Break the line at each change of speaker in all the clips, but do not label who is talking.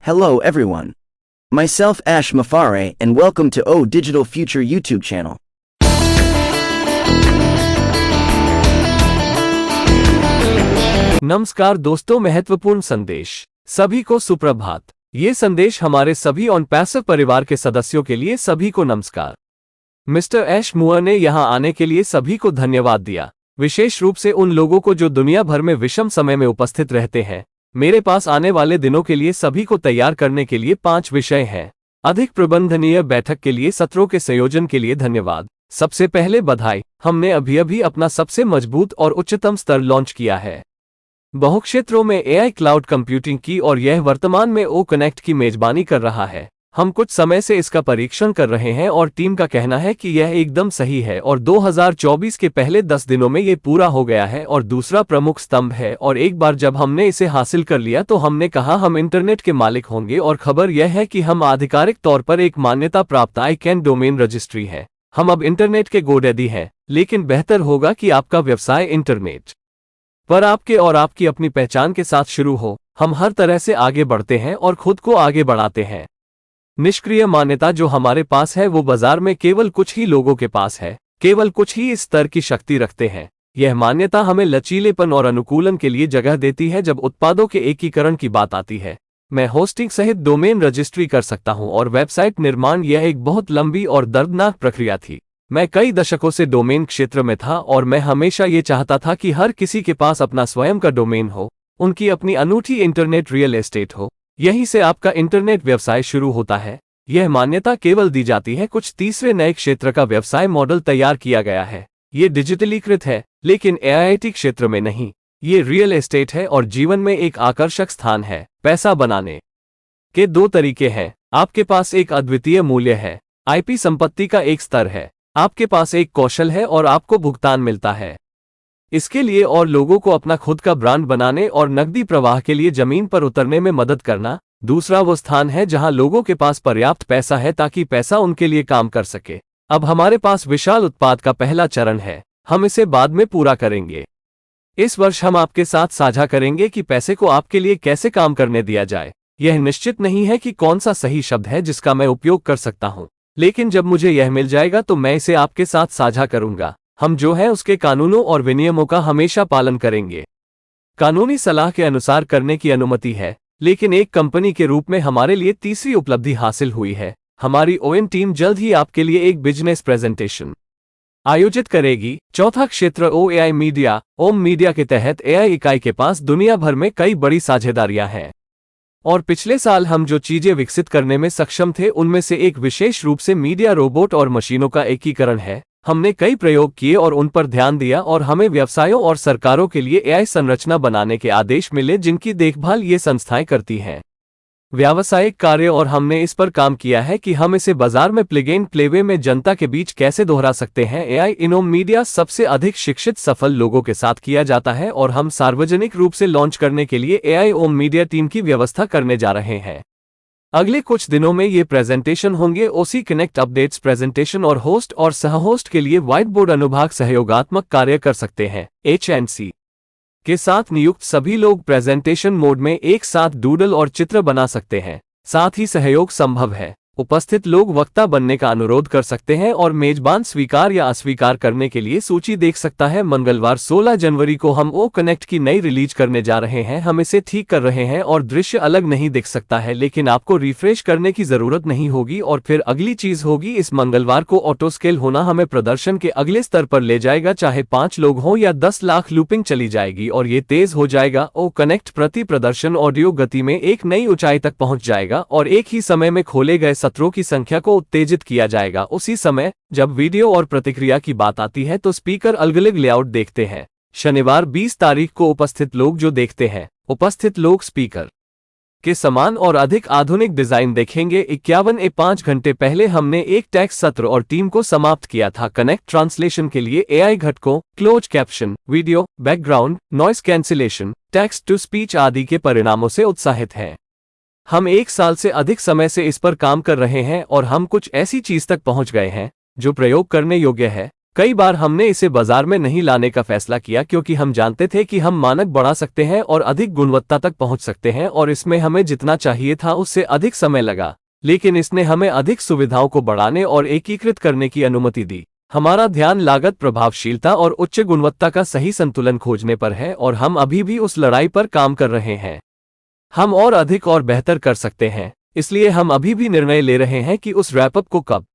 Hello everyone. Myself Ash Mafare and welcome to O Digital Future YouTube channel.
नमस्कार दोस्तों, महत्वपूर्ण संदेश। सभी को सुप्रभात। ये संदेश हमारे सभी ऑन पैसिव परिवार के सदस्यों के लिए सभी को नमस्कार। मिस्टर ऐश मुअर ने यहाँ आने के लिए सभी को धन्यवाद दिया, विशेष रूप से उन लोगों को जो दुनिया भर में विषम समय में उपस्थित रहते हैं। मेरे पास आने वाले दिनों के लिए सभी को तैयार करने के लिए 5 विषय हैं। अधिक प्रबंधनीय बैठक के लिए सत्रों के संयोजन के लिए धन्यवाद। सबसे पहले बधाई, हमने अभी अपना सबसे मजबूत और उच्चतम स्तर लॉन्च किया है बहुक्षेत्रों में एआई क्लाउड कंप्यूटिंग की, और यह वर्तमान में ओ कनेक्ट की मेजबानी कर रहा है। हम कुछ समय से इसका परीक्षण कर रहे हैं और टीम का कहना है कि यह एकदम सही है और 2024 के पहले 10 दिनों में यह पूरा हो गया है और दूसरा प्रमुख स्तंभ है। और एक बार जब हमने इसे हासिल कर लिया तो हमने कहा हम इंटरनेट के मालिक होंगे, और खबर यह है कि हम आधिकारिक तौर पर एक मान्यता प्राप्त ICANN डोमेन रजिस्ट्री है। हम अब इंटरनेट के गोडैडी हैं, लेकिन बेहतर होगा कि आपका व्यवसाय इंटरनेट पर आपके और आपकी अपनी पहचान के साथ शुरू हो। हम हर तरह से आगे बढ़ते हैं और खुद को आगे बढ़ाते हैं। निष्क्रिय मान्यता जो हमारे पास है वो बाजार में केवल कुछ ही लोगों के पास है, केवल कुछ ही इस स्तर की शक्ति रखते हैं। यह मान्यता हमें लचीलेपन और अनुकूलन के लिए जगह देती है जब उत्पादों के एकीकरण की बात आती है। मैं होस्टिंग सहित डोमेन रजिस्ट्री कर सकता हूं और वेबसाइट निर्माण, यह एक बहुत लंबी और दर्दनाक प्रक्रिया थी। मैं कई दशकों से डोमेन क्षेत्र में था और मैं हमेशा ये चाहता था कि हर किसी के पास अपना स्वयं का डोमेन हो, उनकी अपनी अनूठी इंटरनेट रियल एस्टेट हो। यहीं से आपका इंटरनेट व्यवसाय शुरू होता है। यह मान्यता केवल दी जाती है कुछ तीसरे नए क्षेत्र का व्यवसाय मॉडल तैयार किया गया है। ये डिजिटलीकृत है, लेकिन AIIT क्षेत्र में नहीं। ये रियल एस्टेट है और जीवन में एक आकर्षक स्थान है। पैसा बनाने के 2 तरीके हैं। आपके पास एक अद्वितीय मूल्य है, IP संपत्ति का एक स्तर है। आपके पास एक कौशल है और आपको भुगतान मिलता है इसके लिए, और लोगों को अपना खुद का ब्रांड बनाने और नकदी प्रवाह के लिए जमीन पर उतरने में मदद करना। दूसरा वो स्थान है जहां लोगों के पास पर्याप्त पैसा है ताकि पैसा उनके लिए काम कर सके। अब हमारे पास विशाल उत्पाद का पहला चरण है, हम इसे बाद में पूरा करेंगे। इस वर्ष हम आपके साथ साझा करेंगे कि पैसे को आपके लिए कैसे काम करने दिया जाए। यह निश्चित नहीं है कि कौन सा सही शब्द है जिसका मैं उपयोग कर सकता हूं, लेकिन जब मुझे यह मिल जाएगा तो मैं इसे आपके साथ साझा करूंगा। हम जो है उसके कानूनों और विनियमों का हमेशा पालन करेंगे। कानूनी सलाह के अनुसार करने की अनुमति है, लेकिन एक कंपनी के रूप में हमारे लिए तीसरी उपलब्धि हासिल हुई है। हमारी ON टीम जल्द ही आपके लिए एक बिजनेस प्रेजेंटेशन आयोजित करेगी। चौथा क्षेत्र OAI मीडिया। ओम मीडिया के तहत AI इकाई के पास दुनिया भर में कई बड़ी साझेदारियां हैं, और पिछले साल हम जो चीजें विकसित करने में सक्षम थे उनमें से एक विशेष रूप से मीडिया रोबोट और मशीनों का एकीकरण है। हमने कई प्रयोग किए और उन पर ध्यान दिया, और हमें व्यवसायों और सरकारों के लिए AI संरचना बनाने के आदेश मिले जिनकी देखभाल ये संस्थाएं करती हैं। व्यावसायिक कार्य, और हमने इस पर काम किया है कि हम इसे बाजार में प्लग एंड प्ले में जनता के बीच कैसे दोहरा सकते हैं। AI इन ओम मीडिया सबसे अधिक शिक्षित सफल लोगों के साथ किया जाता है, और हम सार्वजनिक रूप से लॉन्च करने के लिए AI ओम मीडिया टीम की व्यवस्था करने जा रहे हैं। अगले कुछ दिनों में ये प्रेजेंटेशन होंगे। OC कनेक्ट अपडेट्स प्रेजेंटेशन और होस्ट और सहहोस्ट के लिए व्हाइट बोर्ड अनुभाग सहयोगात्मक कार्य कर सकते हैं। HNC के साथ नियुक्त सभी लोग प्रेजेंटेशन मोड में एक साथ डूडल और चित्र बना सकते हैं। साथ ही सहयोग संभव है। उपस्थित लोग वक्ता बनने का अनुरोध कर सकते हैं और मेजबान स्वीकार या अस्वीकार करने के लिए सूची देख सकता है। मंगलवार 16 जनवरी को हम ओ कनेक्ट की नई रिलीज करने जा रहे हैं। हम इसे ठीक कर रहे हैं और दृश्य अलग नहीं दिख सकता है, लेकिन आपको रिफ्रेश करने की जरूरत नहीं होगी। और फिर अगली चीज होगी, इस मंगलवार को ऑटो स्केल होना हमें प्रदर्शन के अगले स्तर पर ले जाएगा। चाहे 5 लोग हों या 10 लाख, लूपिंग चली जाएगी और ये तेज हो जाएगा। ओ कनेक्ट प्रति प्रदर्शन ऑडियो गति में एक नई ऊंचाई तक पहुंच जाएगा, और एक ही समय में खोले गए सत्रों की संख्या को उत्तेजित किया जाएगा। उसी समय जब वीडियो और प्रतिक्रिया की बात आती है तो स्पीकर अलग-अलग लेआउट देखते हैं। शनिवार 20 तारीख को उपस्थित लोग जो देखते हैं, उपस्थित लोग स्पीकर के समान और अधिक आधुनिक डिजाइन देखेंगे। 51 घंटे पहले हमने एक टेक्स्ट सत्र और टीम को समाप्त किया था। कनेक्ट ट्रांसलेशन के लिए AI घटकों, close caption, video, background, noise cancellation, text to speech आदि के परिणामों से उत्साहित हैं। हम 1 साल से अधिक समय से इस पर काम कर रहे हैं और हम कुछ ऐसी चीज तक पहुंच गए हैं जो प्रयोग करने योग्य है। कई बार हमने इसे बाजार में नहीं लाने का फैसला किया क्योंकि हम जानते थे कि हम मानक बढ़ा सकते हैं और अधिक गुणवत्ता तक पहुंच सकते हैं, और इसमें हमें जितना चाहिए था उससे अधिक समय लगा। लेकिन इसने हमें अधिक सुविधाओं को बढ़ाने और एकीकृत करने की अनुमति दी। हमारा ध्यान लागत प्रभावशीलता और उच्च गुणवत्ता का सही संतुलन खोजने पर है, और हम अभी भी उस लड़ाई पर काम कर रहे हैं। हम और अधिक और बेहतर कर सकते हैं, इसलिए हम अभी भी निर्णय ले रहे हैं कि उस रैपअप को कब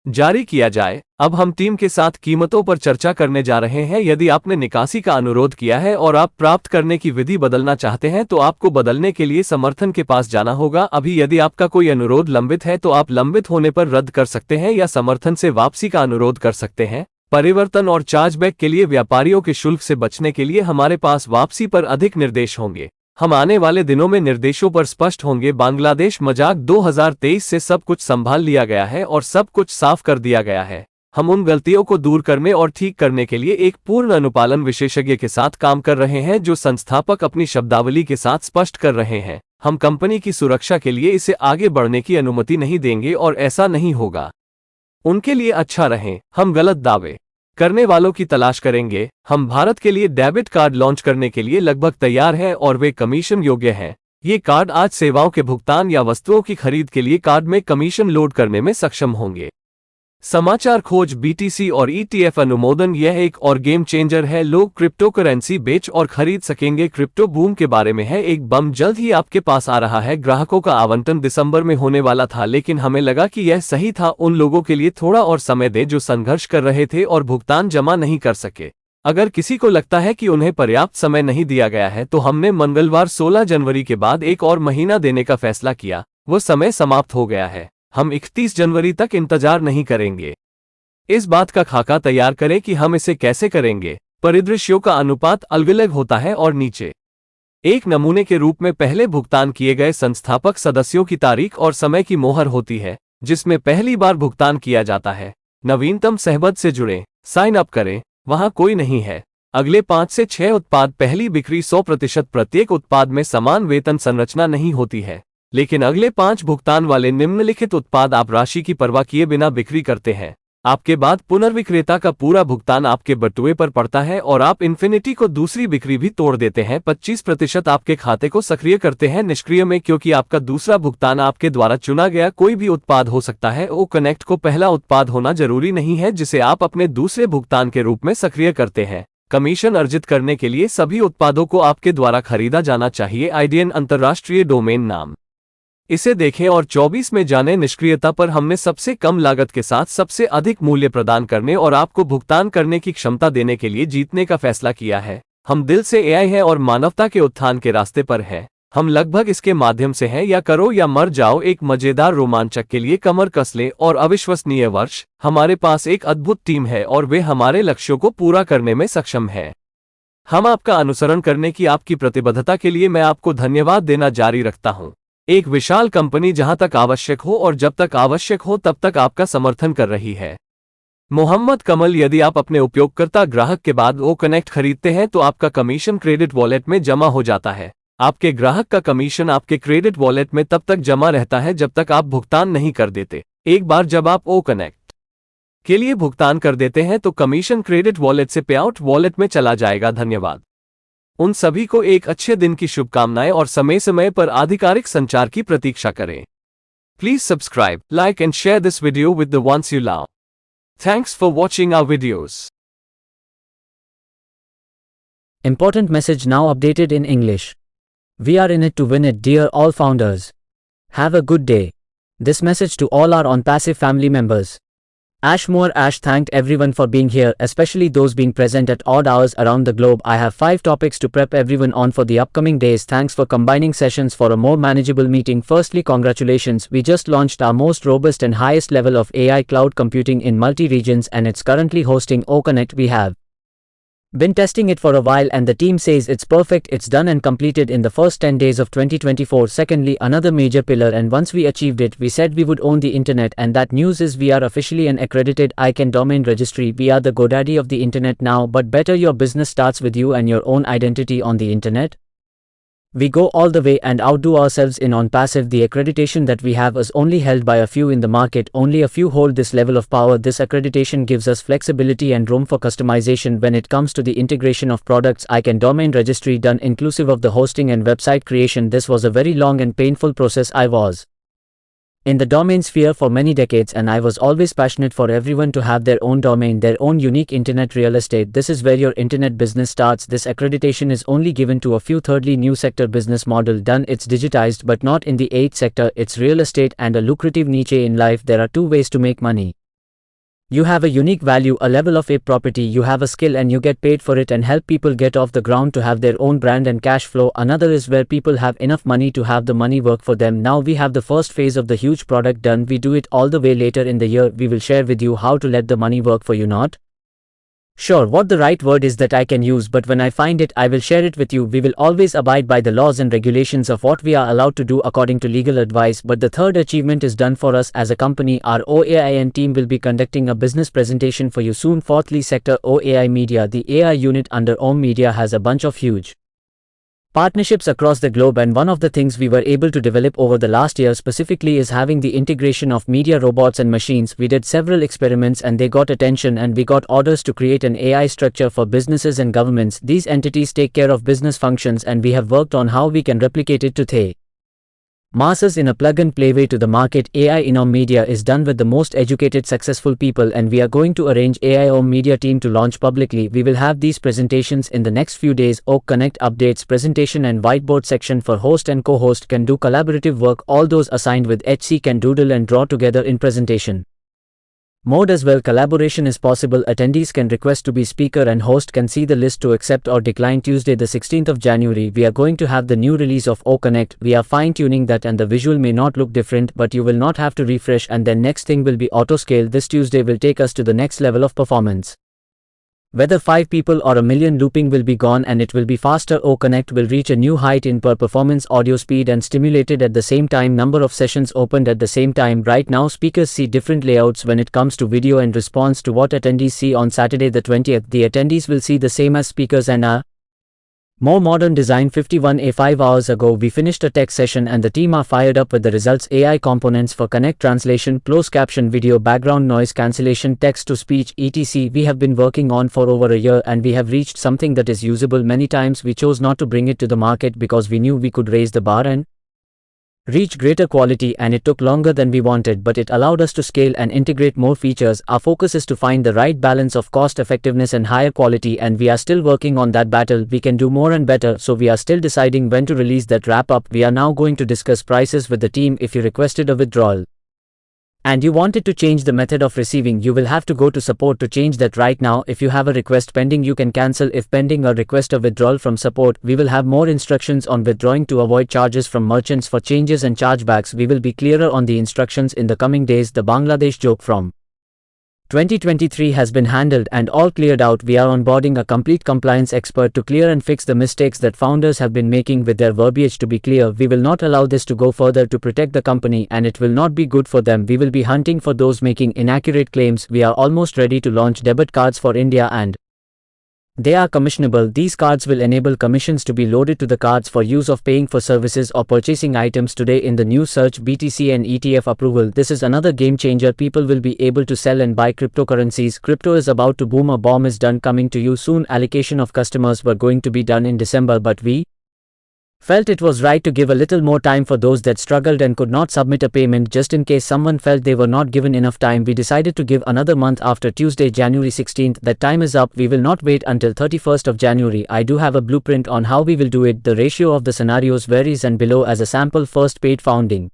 जारी किया जाए। अब हम टीम के साथ कीमतों पर चर्चा करने जा रहे हैं। यदि आपने निकासी का अनुरोध किया है और आप प्राप्त करने की विधि बदलना चाहते हैं तो आपको बदलने के लिए समर्थन के पास जाना होगा। अभी यदि आपका कोई अनुरोध लंबित है तो आप लंबित होने पर रद्द कर सकते हैं या समर्थन से वापसी का अनुरोध कर सकते हैं। परिवर्तन और चार्जबैक के लिए व्यापारियों के शुल्क से बचने के लिए हमारे पास वापसी पर अधिक निर्देश होंगे। हम आने वाले दिनों में निर्देशों पर स्पष्ट होंगे। बांग्लादेश मजाक 2023 से सब कुछ संभाल लिया गया है और सब कुछ साफ कर दिया गया है। हम उन गलतियों को दूर करने और ठीक करने के लिए एक पूर्ण अनुपालन विशेषज्ञ के साथ काम कर रहे हैं जो संस्थापक अपनी शब्दावली के साथ स्पष्ट कर रहे हैं। हम कंपनी की सुरक्षा के लिए इसे आगे बढ़ने की अनुमति नहीं देंगे और ऐसा नहीं होगा। उनके लिए अच्छा रहें। हम गलत दावे करने वालों की तलाश करेंगे। हम भारत के लिए डेबिट कार्ड लॉन्च करने के लिए लगभग तैयार हैं और वे कमीशन योग्य हैं। ये कार्ड आज सेवाओं के भुगतान या वस्तुओं की खरीद के लिए कार्ड में कमीशन लोड करने में सक्षम होंगे। समाचार खोज BTC और ETF अनुमोदन, यह एक और गेम चेंजर है। लोग क्रिप्टो करेंसी बेच और खरीद सकेंगे। क्रिप्टो बूम के बारे में है एक बम जल्द ही आपके पास आ रहा है। ग्राहकों का आवंटन दिसंबर में होने वाला था, लेकिन हमें लगा कि यह सही था उन लोगों के लिए थोड़ा और समय दें जो संघर्ष कर रहे थे और भुगतान जमा नहीं कर सके। अगर किसी को लगता है कि उन्हें पर्याप्त समय नहीं दिया गया है तो हमने मंगलवार 16 जनवरी के बाद एक और महीना देने का फैसला किया। वो समय समाप्त हो गया है। हम 31 जनवरी तक इंतजार नहीं करेंगे। इस बात का खाका तैयार करें कि हम इसे कैसे करेंगे। परिदृश्यों का अनुपात अलग-अलग होता है और नीचे एक नमूने के रूप में पहले भुगतान किए गए संस्थापक सदस्यों की तारीख और समय की मोहर होती है जिसमें पहली बार भुगतान किया जाता है। नवीनतम सहबद से जुड़ें, साइन अप करें, वहां कोई नहीं है। अगले 5 से 6 उत्पाद पहली बिक्री 100%। प्रत्येक उत्पाद में समान वेतन संरचना नहीं होती है, लेकिन अगले 5 भुगतान वाले निम्नलिखित उत्पाद आप राशि की परवाह किए बिना बिक्री करते हैं। आपके बाद पुनर्विक्रेता का पूरा भुगतान आपके बटुए पर पड़ता है और आप इन्फिनिटी को दूसरी बिक्री भी तोड़ देते हैं। 25% आपके खाते को सक्रिय करते हैं निष्क्रिय में, क्योंकि आपका दूसरा भुगतान आपके द्वारा चुना गया कोई भी उत्पाद हो सकता है। ओ कनेक्ट को पहला उत्पाद होना जरूरी नहीं है जिसे आप अपने दूसरे भुगतान के रूप में सक्रिय करते हैं। कमीशन अर्जित करने के लिए सभी उत्पादों को आपके द्वारा खरीदा जाना चाहिए। IDN अंतर्राष्ट्रीय डोमेन नाम। इसे देखें और 24 में जानें। निष्क्रियता पर हमने सबसे कम लागत के साथ सबसे अधिक मूल्य प्रदान करने और आपको भुगतान करने की क्षमता देने के लिए जीतने का फैसला किया है। हम दिल से AI है और मानवता के उत्थान के रास्ते पर हैं। हम लगभग इसके माध्यम से हैं। या करो या मर जाओ। एक मजेदार रोमांचक के लिए कमर कस लें और अविश्वसनीय वर्ष। हमारे पास एक अद्भुत टीम है और वे हमारे लक्ष्यों को पूरा करने में सक्षम है। हम आपका अनुसरण करने की आपकी प्रतिबद्धता के लिए मैं आपको धन्यवाद देना जारी रखता हूं। एक विशाल कंपनी जहां तक आवश्यक हो और जब तक आवश्यक हो तब तक आपका समर्थन कर रही है। मोहम्मद कमल, यदि आप अपने उपयोगकर्ता ग्राहक के बाद ओ कनेक्ट खरीदते हैं तो आपका कमीशन क्रेडिट वॉलेट में जमा हो जाता है। आपके ग्राहक का कमीशन आपके क्रेडिट वॉलेट में तब तक जमा रहता है जब तक आप भुगतान नहीं कर देते। एक बार जब आप ओ कनेक्ट के लिए भुगतान कर देते हैं तो कमीशन क्रेडिट वॉलेट से पेआउट वॉलेट में चला जाएगा। धन्यवाद। उन सभी को एक अच्छे दिन की शुभकामनाएं और समय समय पर आधिकारिक संचार की प्रतीक्षा करें। Please subscribe, like and share this video with the ones you love. Thanks for watching our videos.
Important message now updated in English. We are in it to win it, dear all founders. Have a good day. This message to all our OnPassive family members. Ash thanked everyone for being here, especially those being present at odd hours around the globe. I have 5 topics to prep everyone on for the upcoming days. Thanks for combining sessions for a more manageable meeting. Firstly, congratulations. We just launched our most robust and highest level of AI cloud computing in multi-regions and it's currently hosting OConnect. We have been testing it for a while and the team says it's perfect. It's done and completed in the first 10 days of 2024. Secondly, another major pillar, and once we achieved it, we said we would own the internet, and that news is we are officially an accredited ICANN domain registry. We are the GoDaddy of the internet now, but better, your business starts with you and your own identity on the internet. We go all the way and outdo ourselves in OnPassive. The accreditation that we have is only held by a few in the market. Only a few hold this level of power. This accreditation gives us flexibility and room for customization when it comes to the integration of products. ICANN domain registry done inclusive of the hosting and website creation. This was a very long and painful process. I was in the domain sphere for many decades and I was always passionate for everyone to have their own domain, their own unique internet real estate. This is where your internet business starts. This accreditation is only given to a few. Thirdly, new sector business model done. It's digitized but not in the 8th sector. It's real estate and a lucrative niche in life. There are two ways to make money. You have a unique value, a level of a property, you have a skill and you get paid for it and help people get off the ground to have their own brand and cash flow. Another is where people have enough money to have the money work for them. Now we have the first phase of the huge product done. We do it all the way later in the year. We will share with you how to let the money work for you. Not sure what the right word is that I can use, but when I find it, I will share it with you. We will always abide by the laws and regulations of what we are allowed to do according to legal advice. But the third achievement is done for us as a company. Our OAIN team will be conducting a business presentation for you soon. Fourthly, sector OAI Media. The AI unit under OM Media has a bunch of huge partnerships across the globe, and one of the things we were able to develop over the last year specifically is having the integration of media robots and machines. We did several experiments and they got attention and we got orders to create an AI structure for businesses and governments. These entities take care of business functions and we have worked on how we can replicate it to the masses in a plug-and-play way to the market. AI in OM Media is done with the most educated, successful people and we are going to arrange AI OM Media team to launch publicly. We will have these presentations in the next few days. Oak Connect updates, presentation and whiteboard section for host and co-host can do collaborative work. All those assigned with HC can doodle and draw together in presentation mode as well. Collaboration is possible. Attendees can request to be speaker and host can see the list to accept or decline. Tuesday the 16th of January we are going to have the new release of O Connect. We are fine tuning that and the visual may not look different but you will not have to refresh, and then next thing will be auto scale. This Tuesday will take us to the next level of performance. Whether 5 people or a million, looping will be gone and it will be faster. O Connect will reach a new height in per performance, audio speed and stimulated at the same time. Number of sessions opened at the same time. Right now speakers see different layouts when it comes to video and response to what attendees see. On Saturday the 20th the attendees will see the same as speakers and a more modern design. 51A 5 hours ago we finished a tech session and the team are fired up with the results. AI components for Connect, translation, closed caption, video, background noise cancellation, text to speech, etc. we have been working on for over a year and we have reached something that is usable. Many times we chose not to bring it to the market because we knew we could raise the bar and reach greater quality, and it took longer than we wanted, but it allowed us to scale and integrate more features. Our focus is to find the right balance of cost effectiveness and higher quality, and we are still working on that battle. We can do more and better, so we are still deciding when to release that wrap up. We are now going to discuss prices with the team. If you requested a withdrawal and you wanted to change the method of receiving, you will have to go to support to change that right now. If you have a request pending, you can cancel. If pending a request of withdrawal from support, we will have more instructions on withdrawing to avoid charges from merchants for changes and chargebacks. We will be clearer on the instructions in the coming days. The Bangladesh joke from 2023 has been handled and all cleared out. We are onboarding a complete compliance expert to clear and fix the mistakes that founders have been making with their verbiage. To be clear, we will not allow this to go further to protect the company, and it will not be good for them. We will be hunting for those making inaccurate claims. We are almost ready to launch debit cards for India and they are commissionable. These cards will enable commissions to be loaded to the cards for use of paying for services or purchasing items. Today in the news, search BTC and ETF approval. This is another game changer. People will be able to sell and buy cryptocurrencies. Crypto is about to boom. A bomb is done, coming to you soon. Allocation of customers were going to be done in December, but we felt it was right to give a little more time for those that struggled and could not submit a payment. Just in case someone felt they were not given enough time, we decided to give another month after Tuesday, January 16th. That time is up. We will not wait until 31st of January. I do have a blueprint on how we will do it. The ratio of the scenarios varies, and below as a sample: first paid founding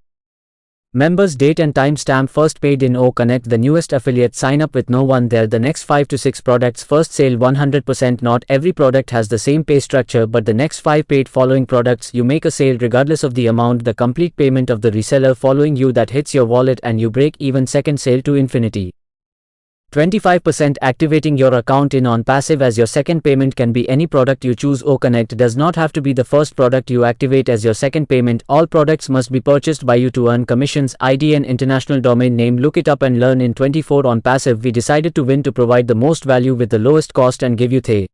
members, date and time stamp. First paid in O Connect, the newest affiliate. Sign up with no one there. The next 5 to 6 products. First sale 100%. Not every product has the same pay structure, but the next 5 paid following products, you make a sale regardless of the amount. The complete payment of the reseller following you, that hits your wallet and you break even. Second sale to infinity. 25% activating your account in OnPassive as your second payment. Can be any product you choose. O Connect does not have to be the first product you activate as your second payment. All products must be purchased by you to earn commissions. ID and international domain name. Look it up and learn. In 24 OnPassive we decided to win to provide the most value with the lowest cost and give you the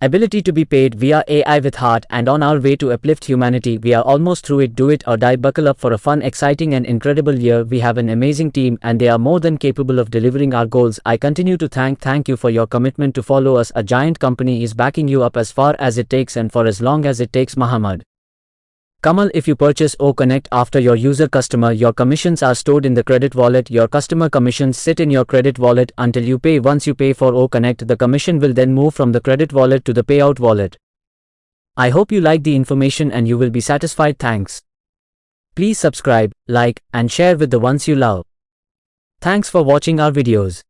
Ability to be paid via AI with heart and on our way to uplift humanity. We are almost through it. Do it or die. Buckle up for a fun, exciting and incredible year. We have an amazing team and they are more than capable of delivering our goals. I continue to thank you for your commitment to follow us. A giant company is backing you up as far as it takes and for as long as it takes. Muhammad Kamal. If you purchase O Connect after your user customer, your commissions are stored in the credit wallet. Your customer commissions sit in your credit wallet until you pay. Once you pay for O Connect, the commission will then move from the credit wallet to the payout wallet. I hope you like the information and you will be satisfied. Thanks. Please subscribe, like, and share with the ones you love. Thanks for watching our videos.